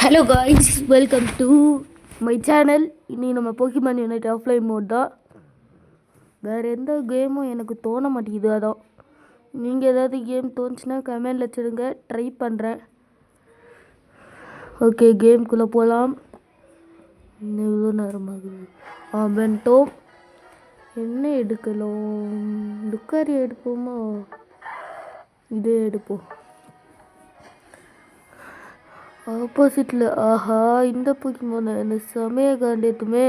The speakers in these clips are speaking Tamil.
Hello guys, welcome to my channel. இன்னைக்கு நம்ம போக்கிமான் யூனிட் ஆஃப்லைன் மோட் தான். வேறு எந்த கேமும் எனக்கு தோண மாட்டேங்குது. அதான் நீங்கள் ஏதாவது கேம் தோணுச்சுன்னா கமெண்டில் வச்சுடுங்க, ட்ரை பண்ணுறேன். ஓகே, கேமுக்குள்ளே போகலாம். இன்னும் இவ்வளோ நேரமாகுது. வென்ட்டோம். என்ன எடுக்கலாம்? லுக்காரி எடுப்போமா? இதே எடுப்போம். ஆப்போசிட்டில் ஆஹா, இந்த போக்கிமான் என்ன செமைய காண்டியத்துமே.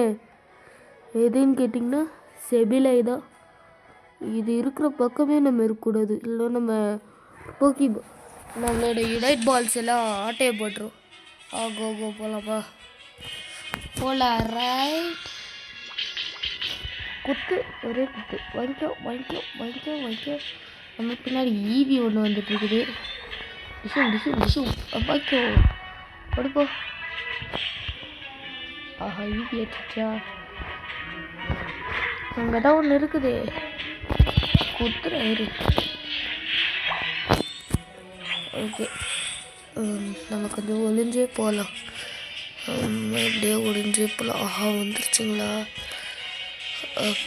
எதுன்னு கேட்டிங்கன்னா செபிலை தான். இது இருக்கிற பக்கமே நம்ம இருக்கக்கூடாது, இல்லை நம்ம நம்மளோட யுனைட் பால்ஸ் எல்லாம் ஆட்டையை போட்டுரும். ஆகோ போகலாமா? போகலாம். ரைட், குத்து, ஒரே குத்து. வாங்கிக்கோ. நம்ம பின்னாடி ஈவி ஒன்று வந்துட்டு இருக்குது. டிஷு அப்பாக்கோ படுப்போ. ஆஹா, ஈவி ஏற்றிச்சா? அங்கே தான் ஒன்று இருக்குது. குத்துற இரு. ஓகே, நம்ம கொஞ்சம் ஒளிஞ்சே போகலாம். எப்படியே ஒளிஞ்சே போகலாம். ஆஹா, வந்துருச்சுங்களா?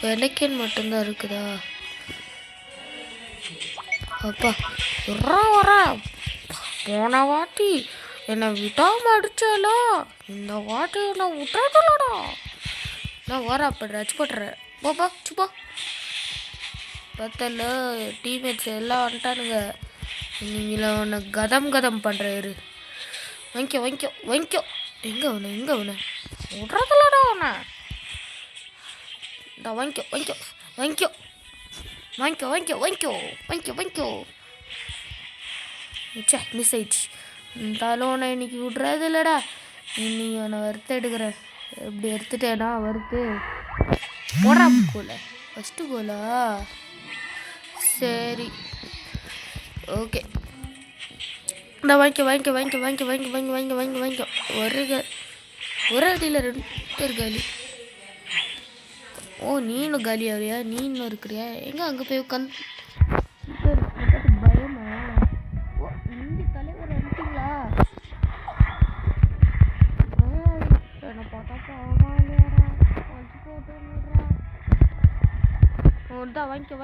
பெனக்கன் மட்டும்தான் இருக்குதா? அப்பா வரா. போன வாட்டி என்னை விடாமல் அடித்தாலோ, இந்த வாட்டி என்னை விட்டுறதுலடா. நான் வர அப்போ ரச்சு போட்டுறேன். போப்பா சுப்பா. பத்தல டீம்மேட்ஸ் எல்லாம் வந்துட்டானுங்க. நீங்கள ஒன்று கதம் பண்ணுறாரு. வாங்கிக்கோ. எங்கே அவனை விட்றதுலடா அவனை. இந்த வாங்கிக்கோ. சே, மிஸ் ஆயிடுச்சு. இருந்தாலும் உன்னை இன்னைக்கு விட்றது இல்லைடா. இன்னைக்கு அவனை வறுத்து எடுக்கிறேன். எப்படி எடுத்துட்டேனா வறுத்து போடா. First cola? சரி, ஓகே. இந்த வாங்கிக்கோ. ஒரு அடியில் 2 பேர் காலி. ஓ, நீனும் காலி ஆகிறியா? நீ இன்னும் இருக்கிறியா? எங்கே அங்கே போய் உட்காந்து பயமா? ஓ, இந்த தலைவர் வந்துட்டீங்களா? என்னை பார்த்தா பாவமா இல்லையாடா? வச்சு போட்டுறா. தான் வாங்கிக்கோ.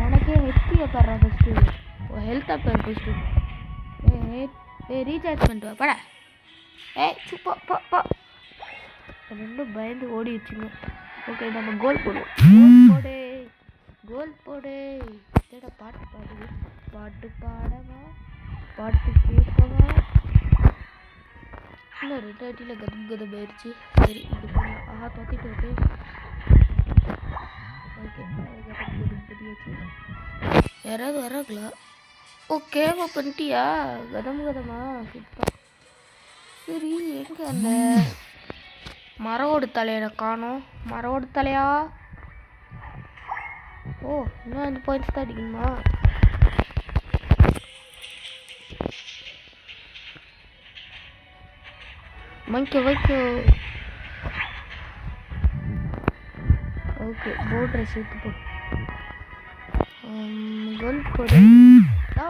உனக்கே ஹெச்பியை பாடுறா ஃபஸ்ட்டு. ஹெல்த்தாக பாரு ஃபஸ்ட்டு. ரீசார்ஜ் பண்ணிட்டு வா படா. சுப்பா. ரெண்டும் பயந்து ஓடிடுச்சுங்க. ஓகே, நம்ம கோல் போடுவோம். கோல் போடு. என்னடா பாட்டு பாடுது? பாட்டு பாடவா, பாட்டு கேட்கவா? இன்னும் 2 அடியில் கதம் ஆயிடுச்சு. சரி, இது பண்ணலாம். ஆஹா, தோத்திட்டு ஓகே. யாராவது வராங்களா? ஓகேவா பண்ணிட்டியா? கதமா சூப்பர். சரி, எங்கே அந்த மரவோடு தலையை காணோம்? மரவோடு தலையா? ஓ, இன்னும் 5 பாயிண்ட்ஸ் தான் அடிக்கணுமா? வாங்கிக்கோ. ஓகே, போர்ட் ரைஸ் எடுத்து போ. கோல் போடு.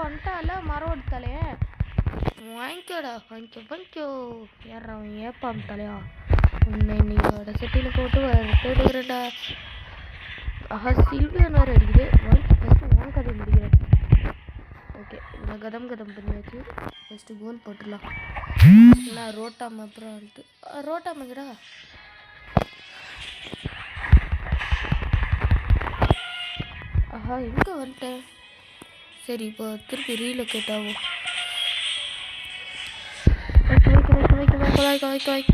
வந்துட்டால மரவோடு தலைய. வாங்கிக்கோ. யார் அவன்? ஏப்பாம் தலையா? உன்னை நீங்களோட செட்டியில் போட்டு எடுக்கிறேன்டா. ஆஹா, சில்வியன் வேறு அடிக்குது. ஃபஸ்ட்டு உன் கதை முடிக்கிறேன். ஓகே, நான் கதம் பண்ணியாச்சு. ஃபஸ்ட்டு கோல் போட்டுடலாம். நான் ரோட்டாம அப்புறம் வந்துட்டு ரோட்டாமங்கடா. ஆஹா, எங்கே வந்துட்டேன்? சரி, இப்போ திருப்பி ரீலொகேட் ஆகும். வைக்க.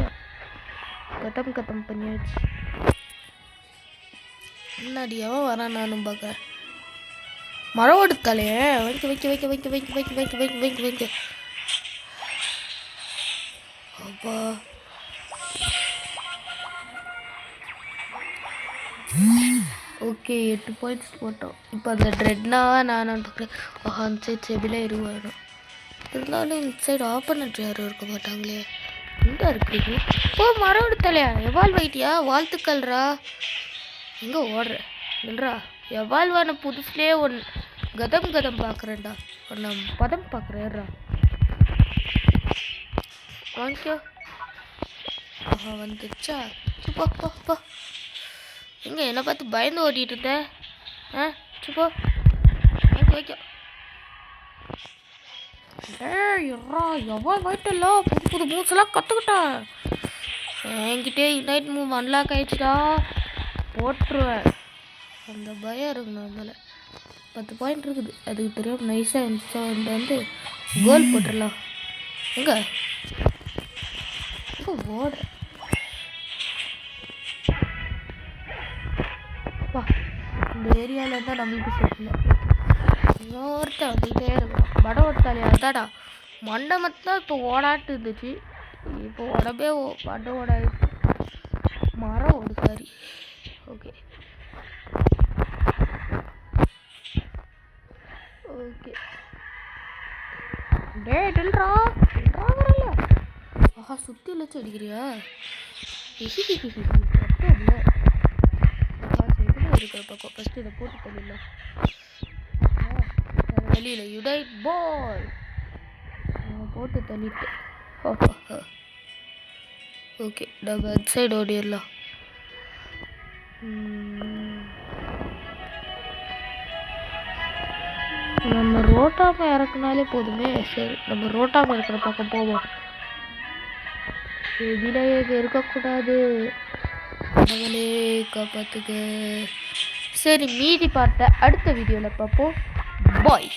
கதம் பண்ணியாச்சு. முன்னாடி எவன் வரான் நானும் பார்க்க. மரவோடு தலைய வைக்க. அப்பா, ஓகே, 8 பாயிண்ட்ஸ் போட்டோம். இப்போ அந்த ட்ரெட்னாவா நான் அந்த சைட் செபில இருவாயிடும். இருந்தாலும் இந்த சைடு ஆப்போனட் யாரும் இருக்க மாட்டாங்களே. எங்கே இருக்குது ஓ மரம் எடுத்தலையா எவால்வ் ஆயிட்டியா வாழ்த்துக்கள்ரா எங்கே ஓடுற இல்லைரா எவால்வான புதுசுலேயே கதம் பார்க்குறேன்டா ஒன்று பதம் பார்க்குறேன்ரா வாங்கிக்கோ ஆஹா வந்துச்சா சுப்போ போ போ எங்கே என்னை பார்த்து பயந்து ஓட்டிகிட்டு இருந்தேன் சுப்போ வைக்க எவ்வளோ போயிட்டல புது மூவ்ஸ்லாம் கற்றுக்கிட்டேன் என்கிட்டே யுனைட் மூவ் அன்லாக் ஆயிடுச்சுடா போட்டுருவேன் அந்த பயம் இருக்குண்ணா அதனால 10 பாயிண்ட் இருக்குது அதுக்கு தெரியும் நைஸாக வந்து கோல் போட்டுடலாம் எங்கே ஓடுற வா இந்த ஏரியாவில் இருந்தால் நம்மளுக்கு செட்டில் இன்னொருத்தன் வந்துகிட்டே இருக்கும் படம் ஓட்டாளி அதாடா மண்டை மட்டும் இப்போ ஓடாட்டு இருந்துச்சு இப்போ உடம்பே படம் ஓடாயிடுச்சு மரம் ஓடு சாரி ஓகே ஓகே டே டெல்ரா வரல ஆஹா சுற்றி இழைச்சி அடிக்கிறியா இருக்கிற பக்கம் ஃபஸ்ட்டு இதை போட்டு தள்ளிடலாம் வெளியில் யுனைட் பால் போட்டு தள்ளிட்டு ஓகே நம்ம அட் சைடு ஓடிடலாம் நம்ம ரோட்டாம இறக்குனாலே போதுமே சரி நம்ம ரோட்டாம இருக்கிற பக்கம் போவோம் இதில் இருக்கக்கூடாது கடவுளே காப்பாற்றுக சரி மீதி பார்த்த அடுத்த வீடியோவில் பார்ப்போம் பாய்